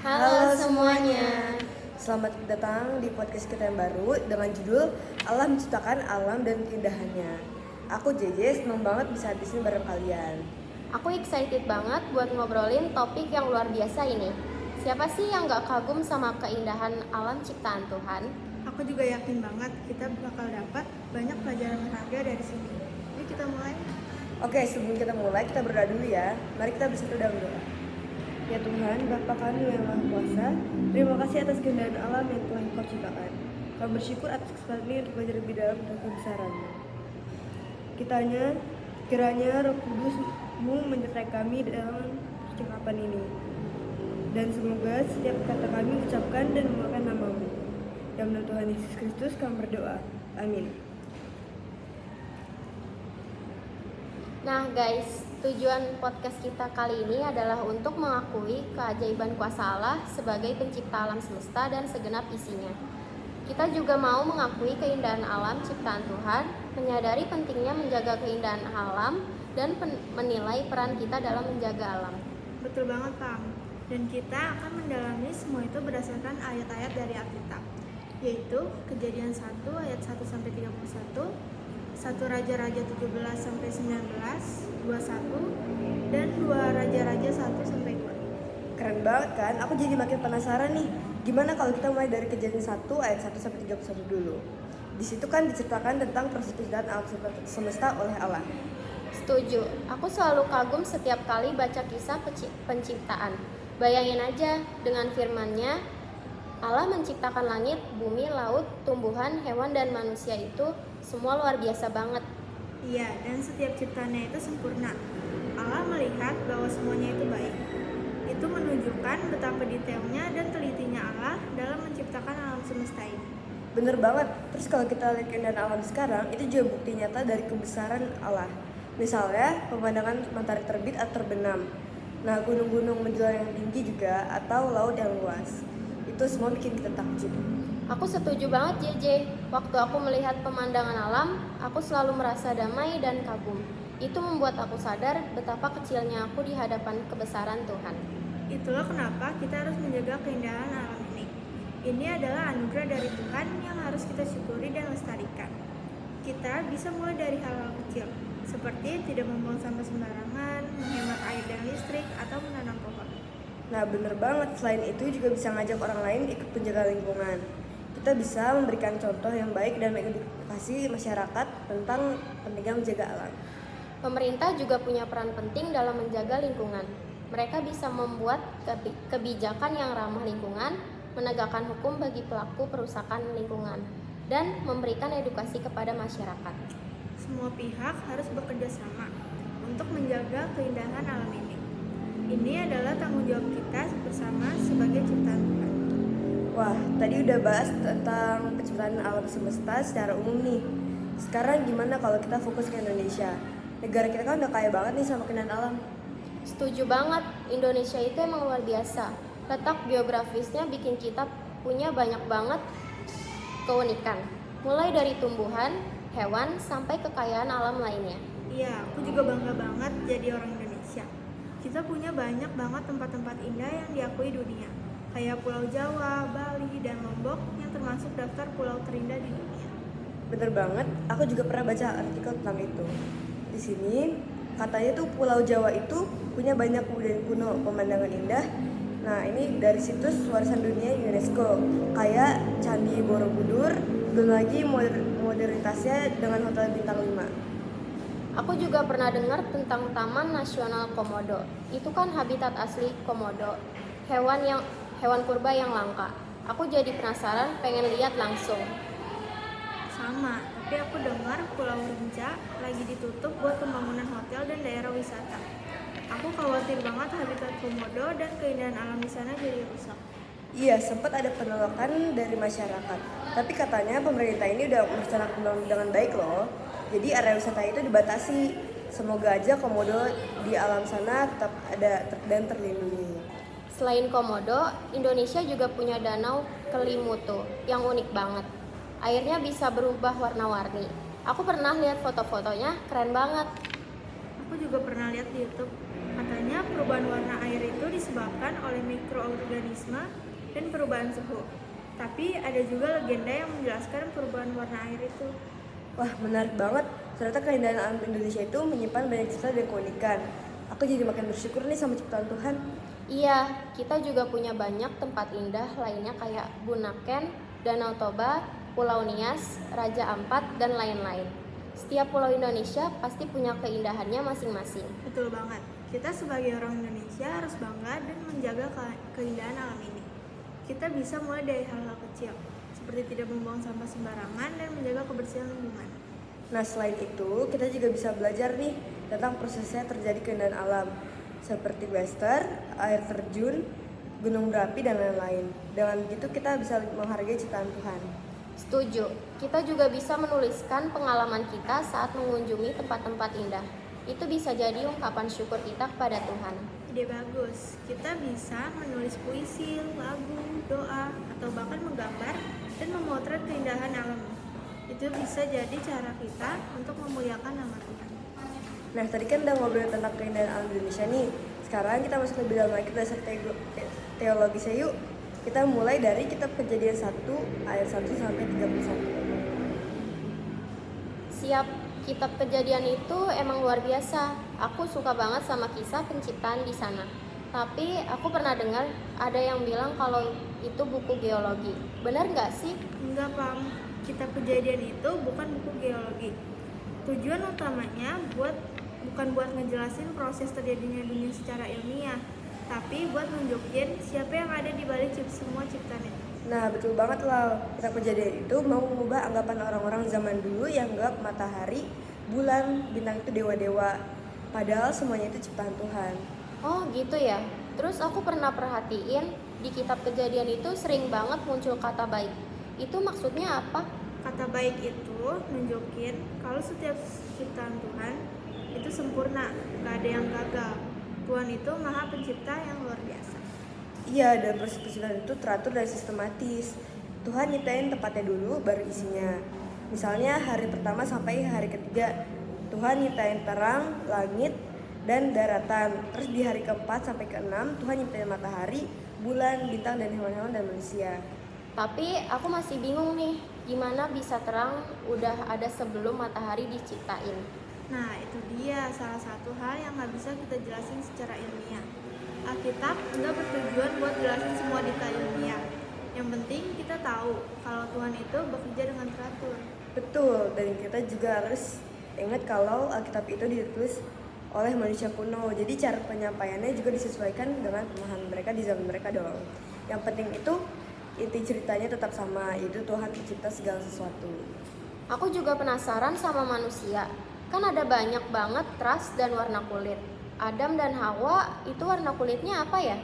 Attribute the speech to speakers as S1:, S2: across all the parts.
S1: Halo semuanya. Selamat datang di podcast kita yang baru dengan judul Allah Menciptakan Alam dan Keindahannya. Aku JJ, seneng banget bisa di sini bareng kalian.
S2: Aku excited banget buat ngobrolin topik yang luar biasa ini. Siapa sih yang gak kagum sama keindahan alam ciptaan Tuhan?
S3: Aku juga yakin banget kita bakal dapat banyak pelajaran berharga dari sini. Yuk kita mulai.
S1: Oke, sebelum kita mulai, kita berdoa dulu ya. Mari kita bersatu dalam doa. Ya Tuhan, Bapa kami yang Maha Kuasa, terima kasih atas keindahan alam yang telah Engkau ciptakan. Kami bersyukur atas kesempatan ini untuk belajar lebih dalam tentang kebesaran-Mu. Kiranya Roh Kudus-Mu menyertai kami dalam percakapan ini. Dan semoga setiap kata kami ucapkan dan memakan nama-Mu. Dalam nama Tuhan Yesus Kristus kami berdoa. Amin.
S2: Nah guys, tujuan podcast kita kali ini adalah untuk mengakui keajaiban kuasa Allah sebagai pencipta alam semesta dan segenap isinya. Kita juga mau mengakui keindahan alam ciptaan Tuhan, menyadari pentingnya menjaga keindahan alam, dan menilai peran kita dalam menjaga alam.
S3: Betul banget, Pam. Dan kita akan mendalami semua itu berdasarkan ayat-ayat dari Alkitab, yaitu Kejadian 1 ayat 1-31, 1 Raja-Raja 17-19, 21, dan 2 Raja-Raja 1-2.
S1: Keren banget kan? Aku jadi makin penasaran nih. Gimana kalau kita mulai dari Kejadian 1 ayat 1-31 dulu? Di situ kan diceritakan tentang proses penciptaan alam semesta oleh Allah.
S2: Setuju, aku selalu kagum setiap kali baca kisah penciptaan. Bayangin aja, dengan firman-Nya, Allah menciptakan langit, bumi, laut, tumbuhan, hewan, dan manusia itu semua luar biasa banget.
S3: Iya, dan setiap ciptaannya itu sempurna. Allah melihat bahwa semuanya itu baik. Itu menunjukkan betapa detailnya dan telitinya Allah dalam menciptakan alam semesta ini.
S1: Bener banget. Terus kalau kita lihat keindahan alam sekarang, itu juga bukti nyata dari kebesaran Allah. Misalnya, pemandangan matahari terbit atau terbenam. Nah, gunung-gunung menjulang yang tinggi juga, atau laut yang luas. Itu semua bikin kita takjub.
S2: Aku setuju banget JJ. Waktu aku melihat pemandangan alam, aku selalu merasa damai dan kagum. Itu membuat aku sadar betapa kecilnya aku di hadapan kebesaran Tuhan.
S3: Itulah kenapa kita harus menjaga keindahan alam ini. Ini adalah anugerah dari Tuhan yang harus kita syukuri dan lestarikan. Kita bisa mulai dari hal-hal kecil, seperti tidak membuang sampah sembarangan, menghemat air dan listrik, atau menanam pohon.
S1: Nah, bener banget. Selain itu juga bisa ngajak orang lain ikut menjaga lingkungan. Kita bisa memberikan contoh yang baik dan mengedukasi masyarakat tentang pentingnya menjaga alam.
S2: Pemerintah juga punya peran penting dalam menjaga lingkungan. Mereka bisa membuat kebijakan yang ramah lingkungan, menegakkan hukum bagi pelaku perusakan lingkungan, dan memberikan edukasi kepada masyarakat.
S3: Semua pihak harus bekerja sama untuk menjaga keindahan alam ini. Ini adalah tanggung jawab kita bersama sebagai ciptaan Tuhan.
S1: Wah, tadi udah bahas tentang penciptaan alam semesta secara umum nih. Sekarang gimana kalau kita fokus ke Indonesia? Negara kita kan udah kaya banget nih sama keindahan alam.
S2: Setuju banget, Indonesia itu emang luar biasa. Letak geografisnya bikin kita punya banyak banget keunikan. Mulai dari tumbuhan, hewan, sampai kekayaan alam lainnya.
S3: Iya, aku juga bangga banget jadi orang Indonesia. Kita punya banyak banget tempat-tempat indah yang diakui dunia, kayak Pulau Jawa, Bali, dan Lombok yang termasuk daftar pulau terindah di dunia.
S1: Bener banget, aku juga pernah baca artikel tentang itu. Di sini katanya tuh Pulau Jawa itu punya banyak budaya kuno, pemandangan indah. Nah, ini dari situs warisan dunia UNESCO, kayak Candi Borobudur, belum lagi modernitasnya dengan hotel bintang 5.
S2: Aku juga pernah dengar tentang Taman Nasional Komodo. Itu kan habitat asli komodo, hewan purba yang langka. Aku jadi penasaran, pengen lihat langsung.
S3: Sama, tapi aku dengar Pulau Rinca lagi ditutup buat pembangunan hotel dan daerah wisata. Aku khawatir banget habitat komodo dan keindahan alam di sana jadi rusak.
S1: Iya, sempat ada penolakan dari masyarakat. Tapi katanya pemerintah ini udah merencanakan dengan baik loh. Jadi area wisata itu dibatasi. Semoga aja komodo di alam sana tetap ada dan terlindungi.
S2: Selain komodo, Indonesia juga punya danau Kelimutu yang unik banget. Airnya bisa berubah warna-warni. Aku pernah lihat foto-fotonya, keren banget.
S3: Aku juga pernah lihat di YouTube. Katanya perubahan warna air itu disebabkan oleh mikroorganisme dan perubahan suhu. Tapi ada juga legenda yang menjelaskan perubahan warna air itu.
S1: Wah, menarik banget. Ternyata keindahan alam Indonesia itu menyimpan banyak cerita dan keunikan. Aku jadi makin bersyukur nih sama ciptaan Tuhan.
S2: Iya, kita juga punya banyak tempat indah lainnya kayak Bunaken, Danau Toba, Pulau Nias, Raja Ampat, dan lain-lain. Setiap pulau Indonesia pasti punya keindahannya masing-masing.
S3: Betul banget. Kita sebagai orang Indonesia harus bangga dan menjaga keindahan alam ini. Kita bisa mulai dari hal-hal kecil, seperti tidak membuang sampah sembarangan dan menjaga kebersihan lingkungan.
S1: Nah, selain itu, kita juga bisa belajar nih tentang prosesnya terjadi keindahan alam, seperti wester, air terjun, gunung berapi, dan lain-lain. Dengan begitu kita bisa menghargai ciptaan Tuhan.
S2: Setuju, kita juga bisa menuliskan pengalaman kita saat mengunjungi tempat-tempat indah. Itu bisa jadi ungkapan syukur kita kepada Tuhan.
S3: Ide bagus. Kita bisa menulis puisi, lagu, doa, atau bahkan menggambar dan memotret keindahan alam. Itu bisa jadi cara kita untuk memuliakan nama Tuhan.
S1: Nah, tadi kan udah ngobrol tentang keindahan alam Indonesia nih. Sekarang kita masuk lebih dalam lagi ke dasar teologi yuk. Kita mulai dari kitab Kejadian 1 ayat 1 sampai 31.
S2: Siap, kitab Kejadian itu emang luar biasa. Aku suka banget sama kisah penciptaan di sana. Tapi aku pernah dengar ada yang bilang kalau itu buku geologi. Benar nggak sih?
S3: Enggak, Pam. Kitab Kejadian itu bukan buku geologi. Tujuan utamanya bukan buat ngejelasin proses terjadinya dunia secara ilmiah, tapi buat nunjukin siapa yang ada di balik semua ciptaan itu.
S1: Nah, betul banget Lau. Kitab Kejadian itu mau mengubah anggapan orang-orang zaman dulu yang anggap matahari, bulan, bintang itu dewa-dewa. Padahal semuanya itu ciptaan Tuhan.
S2: Oh gitu ya. Terus aku pernah perhatiin di kitab Kejadian itu sering banget muncul kata baik. Itu maksudnya apa?
S3: Kata baik itu nunjukin kalau setiap ciptaan Tuhan itu sempurna, gak ada yang gagal. Tuhan itu maha pencipta yang luar biasa.
S1: Iya, dan proses penciptaan itu teratur dan sistematis. Tuhan nyiptain tempatnya dulu, baru isinya. Misalnya hari pertama sampai hari ketiga, Tuhan nyiptain terang, langit, dan daratan. Terus di hari keempat sampai keenam, Tuhan nyiptain matahari, bulan, bintang, dan hewan-hewan dan manusia.
S2: Tapi aku masih bingung nih, gimana bisa terang udah ada sebelum matahari diciptain?
S3: Nah, itu dia salah satu hal yang gak bisa kita jelasin secara ilmiah. Alkitab nggak bertujuan buat jelasin semua detail ilmiah. Yang penting kita tahu kalau Tuhan itu bekerja dengan teratur.
S1: Betul, dan kita juga harus ingat kalau Alkitab itu ditulis oleh manusia kuno. Jadi cara penyampaiannya juga disesuaikan dengan pemahaman mereka di zaman mereka dong. Yang penting itu inti ceritanya tetap sama, yaitu Tuhan pencipta segala sesuatu.
S2: Aku juga penasaran sama manusia. Kan ada banyak banget ras dan warna kulit. Adam dan Hawa itu warna kulitnya apa ya?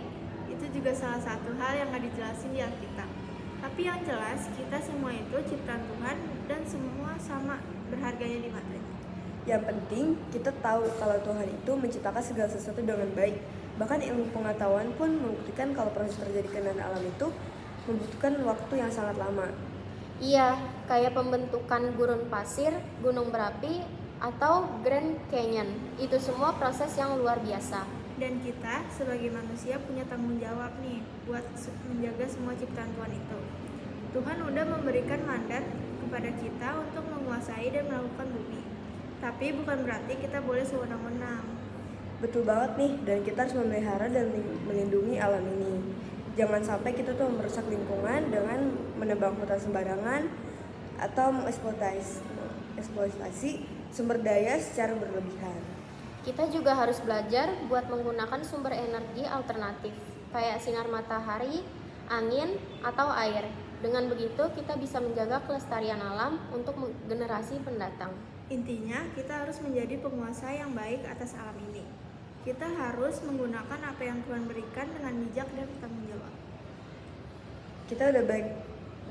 S3: Itu juga salah satu hal yang gak dijelasin di Alkitab. Tapi yang jelas kita semua itu ciptaan Tuhan dan semua sama berharganya di matanya.
S1: Yang penting kita tahu kalau Tuhan itu menciptakan segala sesuatu dengan baik. Bahkan ilmu pengetahuan pun membuktikan kalau proses terjadi keindahan alam itu membutuhkan waktu yang sangat lama.
S2: Iya, kayak pembentukan gurun pasir, gunung berapi, atau Grand Canyon. Itu semua proses yang luar biasa.
S3: Dan kita sebagai manusia punya tanggung jawab nih buat menjaga semua ciptaan Tuhan itu. Tuhan udah memberikan mandat kepada kita untuk menguasai dan melakukan bumi. Tapi bukan berarti kita boleh sewenang-wenang.
S1: Betul banget nih, dan kita harus memelihara dan melindungi alam ini. Jangan sampai kita tuh merusak lingkungan dengan menebang hutan sembarangan atau mengeksploitasi sumber daya secara berlebihan.
S2: Kita juga harus belajar buat menggunakan sumber energi alternatif, kayak sinar matahari, angin, atau air. Dengan begitu, kita bisa menjaga kelestarian alam untuk generasi pendatang.
S3: Intinya, kita harus menjadi penguasa yang baik atas alam ini. Kita harus menggunakan apa yang Tuhan berikan dengan bijak dan bertanggung jawab.
S1: Kita udah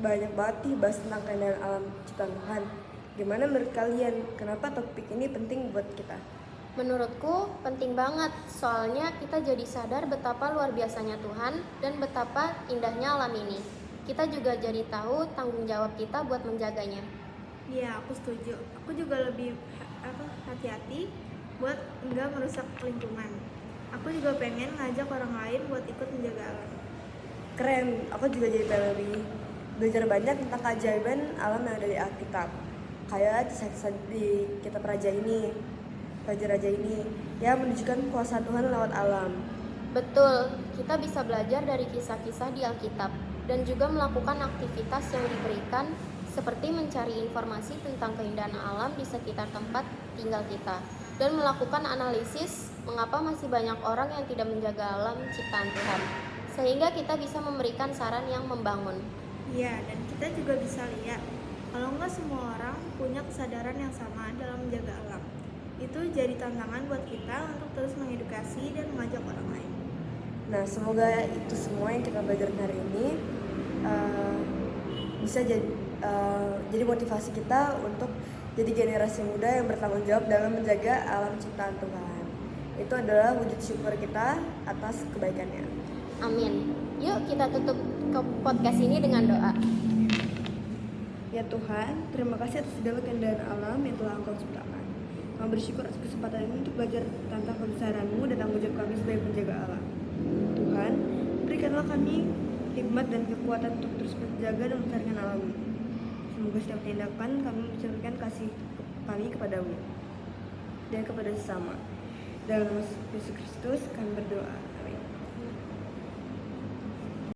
S1: banyak banget nih bahas tentang keindahan alam ciptaan Tuhan. Gimana menurut kalian? Kenapa topik ini penting buat kita?
S2: Menurutku penting banget, soalnya kita jadi sadar betapa luar biasanya Tuhan dan betapa indahnya alam ini. Kita juga jadi tahu tanggung jawab kita buat menjaganya.
S3: Iya, aku setuju. Aku juga lebih hati-hati buat enggak merusak lingkungan. Aku juga pengen ngajak orang lain buat ikut menjaga alam.
S1: Keren, aku juga jadi pengen lebih belajar banyak tentang keajaiban alam yang ada di Alkitab. Kayak kisah-kisah di kitab raja ini, raja-raja ini yang menunjukkan kuasa Tuhan lewat alam.
S2: Betul, kita bisa belajar dari kisah-kisah di Alkitab dan juga melakukan aktivitas yang diberikan seperti mencari informasi tentang keindahan alam di sekitar tempat tinggal kita dan melakukan analisis mengapa masih banyak orang yang tidak menjaga alam ciptaan Tuhan, sehingga kita bisa memberikan saran yang membangun.
S3: Iya, dan kita juga bisa lihat kalau nggak semua orang punya kesadaran yang sama dalam menjaga alam. Itu jadi tantangan buat kita untuk terus mengedukasi dan mengajak orang lain.
S1: Nah, semoga itu semua yang kita belajar hari ini bisa jadi motivasi kita untuk jadi generasi muda yang bertanggung jawab dalam menjaga alam ciptaan Tuhan. Itu adalah wujud syukur kita atas kebaikannya.
S2: Amin. Yuk kita tutup ke podcast ini dengan doa.
S1: Ya Tuhan, terima kasih atas segala keindahan alam yang telah Engkau ciptakan. Kami bersyukur atas kesempatan ini untuk belajar tentang kebesaran-Mu dan tanggung jawab kami sebagai penjaga alam. Tuhan, berikanlah kami hikmat dan kekuatan untuk terus menjaga dan melestarikan alam ini. Semoga setiap tindakan kami mencerminkan kasih kami kepadamu dan kepada sesama. Dalam nama Yesus Kristus kami berdoa. Amin.